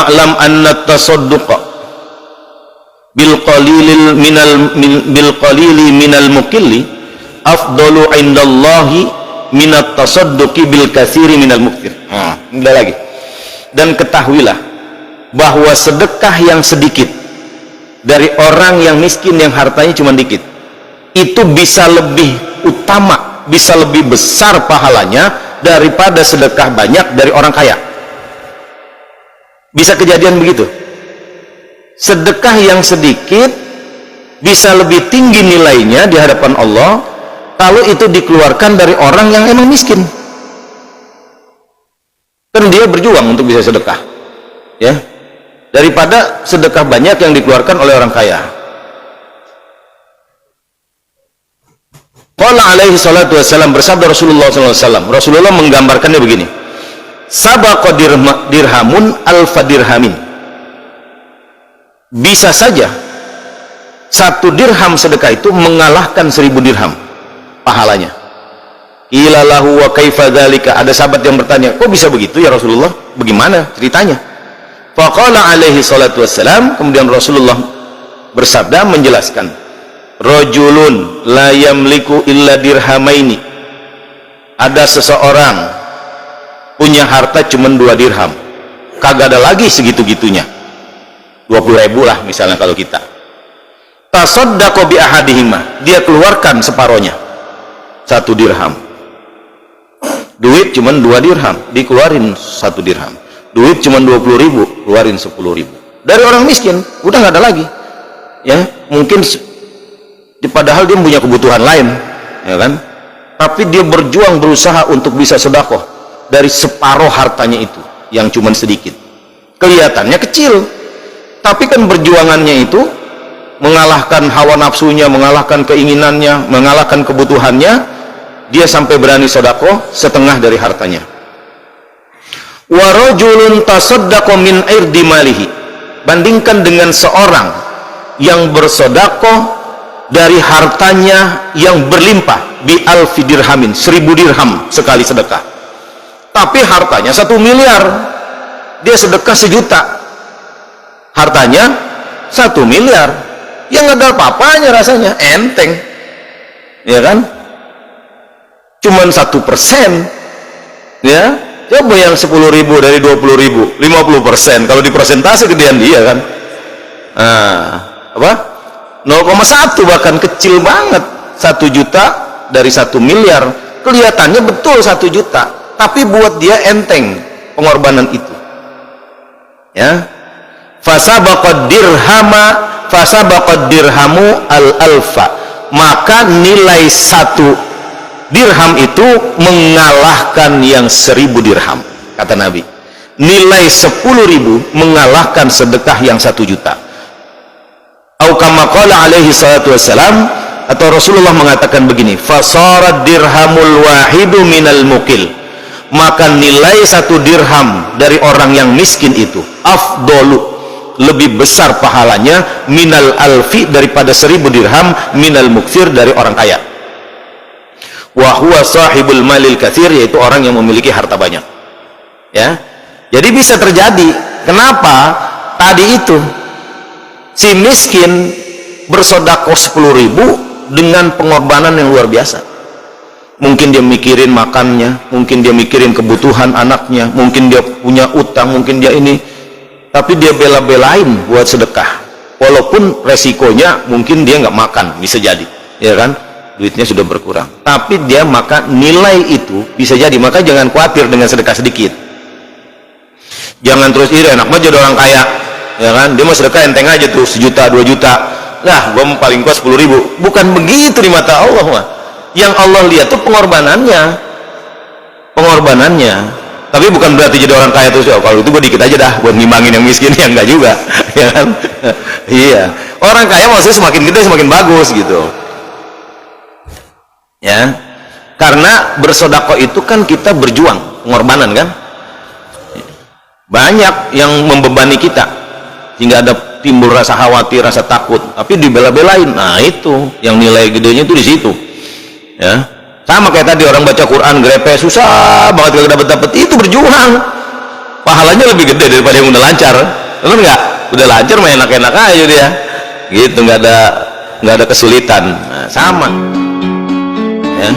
wa'lam anna tasadduqa bil qalili minal muqilli afdalu indallahi minat tasadduqi bil katsiri minal mukthir. Ini lagi. Dan ketahuilah bahwa sedekah yang sedikit dari orang yang miskin yang hartanya cuma dikit itu bisa lebih utama, bisa lebih besar pahalanya daripada sedekah banyak dari orang kaya. Bisa kejadian begitu. Sedekah yang sedikit bisa lebih tinggi nilainya di hadapan Allah kalau itu dikeluarkan dari orang yang emang miskin. Kan dia berjuang untuk bisa sedekah, ya, daripada sedekah banyak yang dikeluarkan oleh orang kaya. Qala alaihi salatu wassalam, bersabda Rasulullah SAW. Rasulullah menggambarkannya begini: sabaqa dirhamun alfa dirhamin. Bisa saja satu dirham sedekah itu mengalahkan 1000 dirham pahalanya. Qila lahu wa kaifa dzalika. Ada sahabat yang bertanya, kok bisa begitu ya Rasulullah? Bagaimana ceritanya? Faqala alaihi salatu wassalam, kemudian Rasulullah bersabda menjelaskan, rajulun la yamliku illa dirhamaini. Ada seseorang punya harta cuma 2 dirham, kagak ada lagi segitu-gitunya, 20.000 lah misalnya kalau kita. Tasaddaqa bi ahadihima, dia keluarkan separohnya, 1 dirham. Duit cuma 2 dirham, dikeluarin 1 dirham. Duit cuma 20.000, keluarin 10.000. Dari orang miskin udah nggak ada lagi, ya, mungkin padahal dia punya kebutuhan lain, ya kan, tapi dia berjuang berusaha untuk bisa sedekah dari separuh hartanya itu yang cuma sedikit. Kelihatannya kecil, tapi kan perjuangannya itu mengalahkan hawa nafsunya, mengalahkan keinginannya, mengalahkan kebutuhannya. Dia sampai berani sedekah setengah dari hartanya. Wa rajulun tasaddaqa min irdi malihi. Bandingkan dengan seorang yang bersedekah dari hartanya yang berlimpah, bi alfi dirhamin, 1000 dirham sekali sedekah. Tapi hartanya 1 miliar, dia sedekah 1 juta. Hartanya 1 miliar, yang nggak ada apa-apanya rasanya, enteng, ya kan? Cuman 1%, ya. Coba yang 10.000 dari 20.000, 50%. Kalau di persentase gedean dia kan, apa? 0,1 bahkan kecil banget. 1 juta dari 1 miliar kelihatannya betul 1 juta, tapi buat dia enteng pengorbanan itu, ya. Fasabaqad dirhamu al-alfa, maka nilai 1 dirham itu mengalahkan yang 1000 dirham, kata Nabi. Nilai 10.000 mengalahkan sedekah yang 1 juta. Au kama qala alaihi salatu wassalam, atau Rasulullah mengatakan begini, fasarad dirhamul wahidu minal mukil, maka nilai 1 dirham dari orang yang miskin itu afdolu, lebih besar pahalanya, minal alfi, daripada 1000 dirham, minal mukfir, dari orang kaya. Wa huwa sahibul malil katsir, yaitu orang yang memiliki harta banyak, ya. Jadi bisa terjadi. Kenapa? Tadi itu si miskin bersedekah 10.000 dengan pengorbanan yang luar biasa. Mungkin dia mikirin makannya, mungkin dia mikirin kebutuhan anaknya, mungkin dia punya utang, mungkin dia ini, tapi dia bela-belain buat sedekah, walaupun resikonya mungkin dia nggak makan, bisa jadi, ya kan, duitnya sudah berkurang, tapi dia maka nilai itu bisa jadi. Maka jangan khawatir dengan sedekah sedikit, jangan terus iri, enak mah jadi orang kaya, ya kan, dia mau sedekah enteng aja tuh, 1 juta 2 juta, nah gue paling kuat 10.000. Bukan begitu di mata Allah mah. Yang Allah lihat tuh pengorbanannya. Tapi bukan berarti jadi orang kaya terus, oh, kalau itu gue dikit aja dah buat ngimbangin yang miskin, ya enggak juga, ya kan. Iya, orang kaya maksudnya semakin gede semakin bagus gitu, ya. Karena bersedekah itu kan kita berjuang, pengorbanan kan. Banyak yang membebani kita hingga ada timbul rasa khawatir, rasa takut, tapi dibela-belain. Nah itu yang nilai gedenya itu di situ, ya. Sama kayak tadi orang baca Quran grepe susah banget, gak dapet, itu berjuang, pahalanya lebih gede daripada yang udah lancar, benar nggak? Udah lancar mah enak-enak aja dia, gitu, nggak ada kesulitan. Nah, sama, ya.